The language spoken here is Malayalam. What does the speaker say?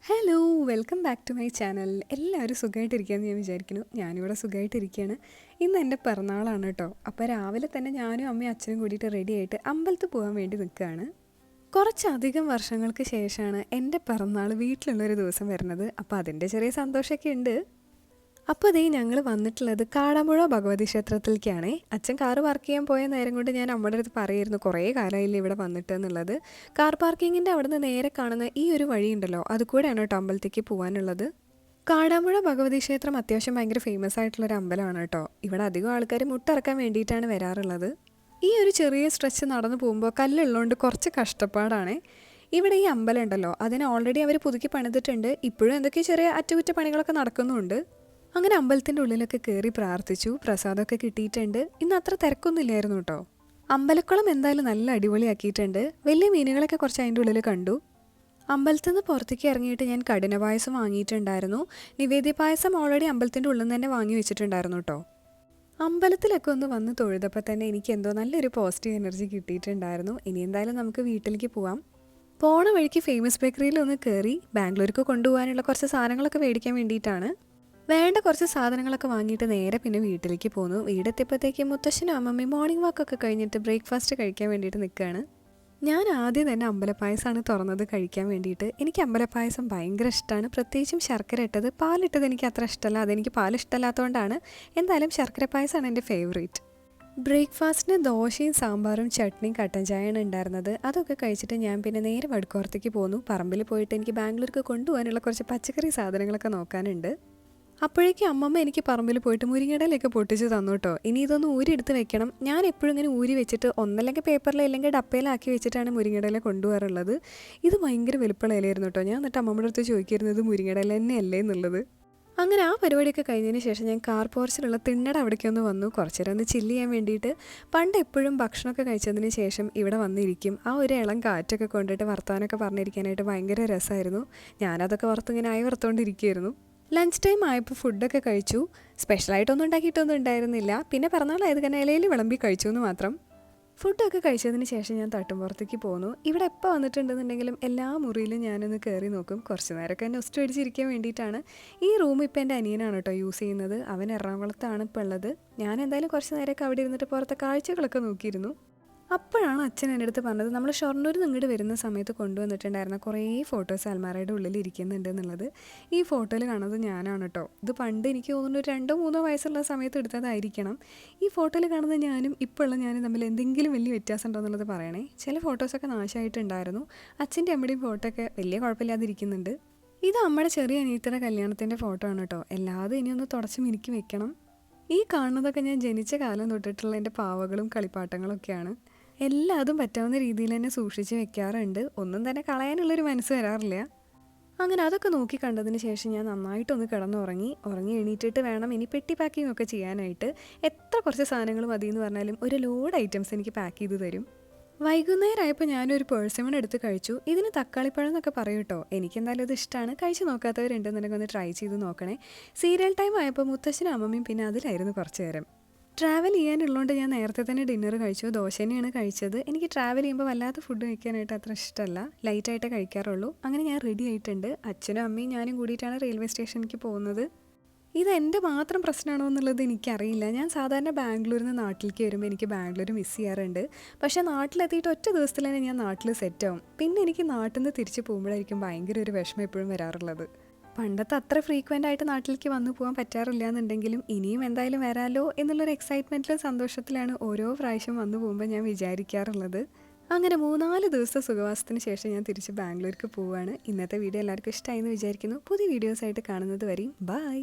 Hello welcome back to my channel. എല്ലാവരും സുഖമായിട്ടിരിക്കുകയെന്ന് ഞാൻ വിചാരിക്കുന്നു. ഞാനിവിടെ സുഖമായിട്ടിരിക്കുകയാണ്. ഇന്ന് എൻ്റെ പിറന്നാളാണ് കേട്ടോ. അപ്പോൾ രാവിലെ തന്നെ ഞാനും അമ്മയും അച്ഛനും കൂടിയിട്ട് റെഡി ആയിട്ട് അമ്പലത്തിൽ പോകാൻ വേണ്ടി നിൽക്കുകയാണ്. കുറച്ചധികം വർഷങ്ങൾക്ക് ശേഷമാണ് എൻ്റെ പിറന്നാൾ വീട്ടിലുള്ളൊരു ദിവസം വരുന്നത്. അപ്പോൾ അതിൻ്റെ ചെറിയ സന്തോഷമൊക്കെ ഉണ്ട്. അപ്പോൾ അതേ ഞങ്ങൾ വന്നിട്ടുള്ളത് കാടാമ്പുഴ ഭഗവതി ക്ഷേത്രത്തിലേക്കാണേ. അച്ഛൻ കാറ് പാർക്ക് ചെയ്യാൻ പോയ നേരം കൊണ്ട് ഞാൻ അമ്മയുടെ അടുത്ത് പറയായിരുന്നു കുറേ കാലമായില്ല ഇവിടെ വന്നിട്ട് എന്നുള്ളത്. കാർ പാർക്കിങ്ങിൻ്റെ അവിടെ നിന്ന് നേരെ കാണുന്ന ഈ ഒരു വഴിയുണ്ടല്ലോ, അതുകൂടെയാണ് കേട്ടോ അമ്പലത്തേക്ക് പോകാനുള്ളത്. കാടാമ്പുഴ ഭഗവതി ക്ഷേത്രം അത്യാവശ്യം ഭയങ്കര ഫേമസ് ആയിട്ടുള്ളൊരു അമ്പലമാണ് കേട്ടോ. ഇവിടെ അധികം ആൾക്കാർ മുട്ടിറക്കാൻ വേണ്ടിയിട്ടാണ് വരാറുള്ളത്. ഈ ഒരു ചെറിയ സ്ട്രെച്ച് നടന്നു പോകുമ്പോൾ കല്ലുള്ളതുകൊണ്ട് കുറച്ച് കഷ്ടപ്പാടാണ്. ഇവിടെ ഈ അമ്പലം ഉണ്ടല്ലോ, അതിനെ ഓൾറെഡി അവർ പുതുക്കി പണിതിട്ടുണ്ട്. ഇപ്പോഴും എന്തൊക്കെ ചെറിയ അറ്റകുറ്റപ്പണികളൊക്കെ നടക്കുന്നുണ്ട്. അങ്ങനെ അമ്പലത്തിൻ്റെ ഉള്ളിലൊക്കെ കയറി പ്രാർത്ഥിച്ചു. പ്രസാദമൊക്കെ കിട്ടിയിട്ടുണ്ട്. ഇന്ന് അത്ര തിരക്കൊന്നുമില്ലായിരുന്നു കേട്ടോ. അമ്പലക്കുളം എന്തായാലും നല്ല അടിപൊളിയാക്കിയിട്ടുണ്ട്. വലിയ മീനുകളൊക്കെ കുറച്ച് അതിൻ്റെ ഉള്ളിൽ കണ്ടു. അമ്പലത്തിൽ നിന്ന് പുറത്തേക്ക് ഇറങ്ങിയിട്ട് ഞാൻ കഠിന പായസം വാങ്ങിയിട്ടുണ്ടായിരുന്നു. നിവേദ്യ പായസം ഓൾറെഡി അമ്പലത്തിൻ്റെ ഉള്ളിൽ നിന്ന് തന്നെ വാങ്ങി വെച്ചിട്ടുണ്ടായിരുന്നു കേട്ടോ. അമ്പലത്തിലൊക്കെ ഒന്ന് വന്ന് തൊഴുതപ്പോൾ തന്നെ എനിക്ക് എന്തോ നല്ലൊരു പോസിറ്റീവ് എനർജി കിട്ടിയിട്ടുണ്ടായിരുന്നു. ഇനി എന്തായാലും നമുക്ക് വീട്ടിലേക്ക് പോവാം. പോണ വഴിക്ക് ഫേമസ് ബേക്കറിയിലൊന്ന് കയറി ബാംഗ്ലൂർക്ക് കൊണ്ടുപോകാനുള്ള കുറച്ച് സാധനങ്ങളൊക്കെ മേടിക്കാൻ വേണ്ടിയിട്ടാണ്. വേണ്ട കുറച്ച് സാധനങ്ങളൊക്കെ വാങ്ങിയിട്ട് നേരെ പിന്നെ വീട്ടിലേക്ക് പോന്നു. വീടെത്തിയപ്പോഴത്തേക്ക് മുത്തശ്ശനും അമ്മമ്മയും മോർണിംഗ് വാക്കൊക്കെ കഴിഞ്ഞിട്ട് ബ്രേക്ക്ഫാസ്റ്റ് കഴിക്കാൻ വേണ്ടിയിട്ട് നിൽക്കുകയാണ്. ഞാൻ ആദ്യം തന്നെ അമ്പലപ്പായസമാണ് തുറന്നത് കഴിക്കാൻ വേണ്ടിയിട്ട്. എനിക്ക് അമ്പലപ്പായസം ഭയങ്കര ഇഷ്ടമാണ്. പ്രത്യേകിച്ചും ശർക്കര ഇട്ടത്. പാലിട്ടത് എനിക്ക് അത്ര ഇഷ്ടമല്ല. അതെനിക്ക് പാലിഷ്ടമല്ലാത്തതുകൊണ്ടാണ്. എന്തായാലും ശർക്കര പായസമാണ് എൻ്റെ ഫേവറേറ്റ്. ബ്രേക്ക്ഫാസ്റ്റിന് ദോശയും സാമ്പാറും ചട്നിയും കട്ടൻ ചായയാണ് ഉണ്ടായിരുന്നത്. അതൊക്കെ കഴിച്ചിട്ട് ഞാൻ പിന്നെ നേരെ വടക്കോർത്തേക്ക് പോന്നു. പറമ്പിൽ പോയിട്ട് എനിക്ക് ബാംഗ്ലൂർക്ക് കൊണ്ടുപോകാനുള്ള കുറച്ച് പച്ചക്കറി സാധനങ്ങളൊക്കെ നോക്കാനുണ്ട്. അപ്പോഴേക്കും അമ്മമ്മ എനിക്ക് പറമ്പിൽ പോയിട്ട് മുരിങ്ങയിലൊക്കെ പൊട്ടിച്ച് തന്നു കേട്ടോ. ഇനി ഇതൊന്ന് ഊരി എടുത്ത് വെക്കണം. ഞാൻ എപ്പോഴും ഇങ്ങനെ ഊരി വെച്ചിട്ട് ഒന്നല്ലെങ്കിൽ പേപ്പറിൽ അല്ലെങ്കിൽ ഡപ്പയിലാക്കി വെച്ചിട്ടാണ് മുരിങ്ങയില കൊണ്ടുപോകാറുള്ളത്. ഇത് ഭയങ്കര വലുപ്പമുള്ള ഇലയായിരുന്നു കേട്ടോ. ഞാൻ എന്നിട്ട് അമ്മമ്മയുടെ അടുത്ത് ചോദിക്കുന്നത് മുരിങ്ങയില തന്നെയല്ലേ എന്നുള്ളത്. അങ്ങനെ ആ പരിപാടിയൊക്കെ കഴിഞ്ഞതിന് ശേഷം ഞാൻ കാർ പോർച്ചിലുള്ള തിണ്ണയുടെ അവിടേക്കൊന്ന് വന്നു. കുറച്ച് നേരം ഒന്ന് ചില്ല് ചെയ്യാൻ വേണ്ടിയിട്ട്. പണ്ട് എപ്പോഴും ഭക്ഷണമൊക്കെ കഴിച്ചതിന് ശേഷം ഇവിടെ വന്നിരിക്കും. ആ ഒരു ഇളം കാറ്റൊക്കെ കൊണ്ടിട്ട് വർത്താനൊക്കെ പറഞ്ഞിരിക്കാനായിട്ട് ഭയങ്കര രസമായിരുന്നു. ഞാനതൊക്കെ വറുത്തിങ്ങനെ വറുത്തുകൊണ്ടിരിക്കുകയായിരുന്നു. ലഞ്ച് ടൈം ആയപ്പോൾ ഫുഡൊക്കെ കഴിച്ചു. സ്പെഷ്യലായിട്ടൊന്നും ഉണ്ടാക്കിയിട്ടൊന്നും ഉണ്ടായിരുന്നില്ല. പിന്നെ പിറന്നാളായത് കാരണം ഇലയിൽ വിളമ്പി കഴിച്ചു എന്ന് മാത്രം. ഫുഡൊക്കെ കഴിച്ചതിന് ശേഷം ഞാൻ തട്ടുംപുറത്തേക്ക് പോന്നു. ഇവിടെ എപ്പോൾ വന്നിട്ടുണ്ടെന്നുണ്ടെങ്കിലും എല്ലാ മുറിയിലും ഞാനൊന്ന് കയറി നോക്കും. കുറച്ച് നേരമൊക്കെ നൊസ്റ്റ് അടിച്ചിരിക്കാൻ വേണ്ടിയിട്ടാണ്. ഈ റൂം ഇപ്പോൾ എൻ്റെ അനിയനാണ് കേട്ടോ യൂസ് ചെയ്യുന്നത്. അവൻ എറണാകുളത്താണ് ഇപ്പോൾ ഉള്ളത്. ഞാൻ എന്തായാലും കുറച്ച് നേരമൊക്കെ അവിടെ ഇരുന്നിട്ട് പുറത്തെ കാഴ്ചകളൊക്കെ നോക്കിയിരുന്നു. അപ്പോഴാണ് അച്ഛൻ എൻ്റെ അടുത്ത് പറഞ്ഞത് നമ്മൾ ഷൊർണൂരിൽ നിന്ന് ഇങ്ങോട്ട് വരുന്ന സമയത്ത് കൊണ്ടുവന്നിട്ടുണ്ടായിരുന്ന കുറേ ഫോട്ടോസ് അൽമാരയുടെ ഉള്ളിൽ ഇരിക്കുന്നുണ്ട് എന്നുള്ളത്. ഈ ഫോട്ടോയിൽ കാണുന്നത് ഞാനാണ് കേട്ടോ. ഇത് പണ്ട് എനിക്ക് തോന്നുന്നു 2-3 വയസ്സുള്ള സമയത്ത് എടുത്തതായിരിക്കണം. ഈ ഫോട്ടോയിൽ കാണുന്നത് ഞാനും ഇപ്പോൾ ഉള്ള ഞാനും തമ്മിൽ എന്തെങ്കിലും വലിയ വ്യത്യാസം ഉണ്ടോ എന്നുള്ളത് പറയണേ. ചില ഫോട്ടോസൊക്കെ നാശമായിട്ടുണ്ടായിരുന്നു. അച്ഛൻ്റെ അമ്മയുടെയും ഫോട്ടോ ഒക്കെ വലിയ കുഴപ്പമില്ലാതിരിക്കുന്നുണ്ട്. ഇത് അമ്മയുടെ ചെറിയ അനിയത്തിയുടെ കല്യാണത്തിൻ്റെ ഫോട്ടോ ആണ് കേട്ടോ. എല്ലാതും ഇനി ഒന്ന് തുടച്ച് മിനുക്കി വെക്കണം. ഈ കാണുന്നതൊക്കെ ഞാൻ ജനിച്ച കാലം തൊട്ടിട്ടുള്ള എൻ്റെ പാവകളും കളിപ്പാട്ടങ്ങളൊക്കെയാണ്. എല്ലാതും പറ്റാവുന്ന രീതിയിൽ തന്നെ സൂക്ഷിച്ച് വെക്കാറുണ്ട്. ഒന്നും തന്നെ കളയാനുള്ളൊരു മനസ്സ് വരാറില്ല. അങ്ങനെ അതൊക്കെ നോക്കി കണ്ടതിന് ശേഷം ഞാൻ നന്നായിട്ടൊന്ന് കിടന്നുറങ്ങി. എണീറ്റിട്ട് വേണം ഇനി പെട്ടി പാക്കിംഗ് ഒക്കെ ചെയ്യാനായിട്ട്. എത്ര കുറച്ച് സാധനങ്ങൾ മതി എന്ന് പറഞ്ഞാലും ഒരു ലോഡ് ഐറ്റംസ് എനിക്ക് പാക്ക് ചെയ്ത് തരും. വൈകുന്നേരമായപ്പോൾ ഞാനൊരു പേഴ്സിമൺ എടുത്ത് കഴിച്ചു. ഇതിന് തക്കാളിപ്പഴം എന്നൊക്കെ പറയും കേട്ടോ. എനിക്കെന്തായാലും ഇത് ഇഷ്ടമാണ്. കഴിച്ച് നോക്കാത്തവരുണ്ടെന്നുണ്ടെങ്കിൽ ഒന്ന് ട്രൈ ചെയ്ത് നോക്കണേ. സീരിയൽ ടൈം ആയപ്പോൾ മുത്തശ്ശനും അമ്മമ്മയും പിന്നെ അതിലായിരുന്നു കുറച്ച് നേരം. ട്രാവൽ ചെയ്യാനുള്ളതുകൊണ്ട് ഞാൻ നേരത്തെ തന്നെ ഡിന്നർ കഴിച്ചു. ദോശ തന്നെയാണ് കഴിച്ചത്. എനിക്ക് ട്രാവൽ ചെയ്യുമ്പോൾ വല്ലാത്ത ഫുഡ് കഴിക്കാനായിട്ട് അത്ര ഇഷ്ടമല്ല. ലൈറ്റായിട്ടേ കഴിക്കാറുള്ളൂ. അങ്ങനെ ഞാൻ റെഡി ആയിട്ടുണ്ട്. അച്ഛനും അമ്മയും ഞാനും കൂടിയിട്ടാണ് റെയിൽവേ സ്റ്റേഷനിലേക്ക് പോകുന്നത്. ഇത് എൻ്റെ മാത്രം പ്രശ്നമാണോ എന്നുള്ളത് എനിക്കറിയില്ല. ഞാൻ സാധാരണ ബാംഗ്ലൂരിൽ നിന്ന് നാട്ടിലേക്ക് വരുമ്പോൾ എനിക്ക് ബാംഗ്ലൂർ മിസ് ചെയ്യാറുണ്ട്. പക്ഷേ നാട്ടിലെത്തിയിട്ട് ഒറ്റ ദിവസത്തിൽ തന്നെ ഞാൻ നാട്ടിൽ സെറ്റാവും. പിന്നെ എനിക്ക് നാട്ടിൽ നിന്ന് തിരിച്ച് പോകുമ്പോഴായിരിക്കും ഭയങ്കര ഒരു വിഷമം എപ്പോഴും വരാറുള്ളത്. പണ്ടത്തെ അത്ര ഫ്രീക്വൻ്റ് ആയിട്ട് നാട്ടിലേക്ക് വന്നു പോകാൻ പറ്റാറില്ല എന്നുണ്ടെങ്കിലും ഇനിയും എന്തായാലും വരാമല്ലോ എന്നുള്ളൊരു എക്സൈറ്റ്മെൻറ്റിലും സന്തോഷത്തിലാണ് ഓരോ പ്രാവശ്യം വന്നു പോകുമ്പോൾ ഞാൻ വിചാരിക്കാറുള്ളത്. അങ്ങനെ 3-4 ദിവസത്തെ സുഖവാസത്തിന് ശേഷം ഞാൻ തിരിച്ച് ബാംഗ്ലൂർക്ക് പോവുകയാണ്. ഇന്നത്തെ വീഡിയോ എല്ലാവർക്കും ഇഷ്ടമായി എന്ന് വിചാരിക്കുന്നു. പുതിയ വീഡിയോസായിട്ട് കാണുന്നത് വരെയും ബൈ.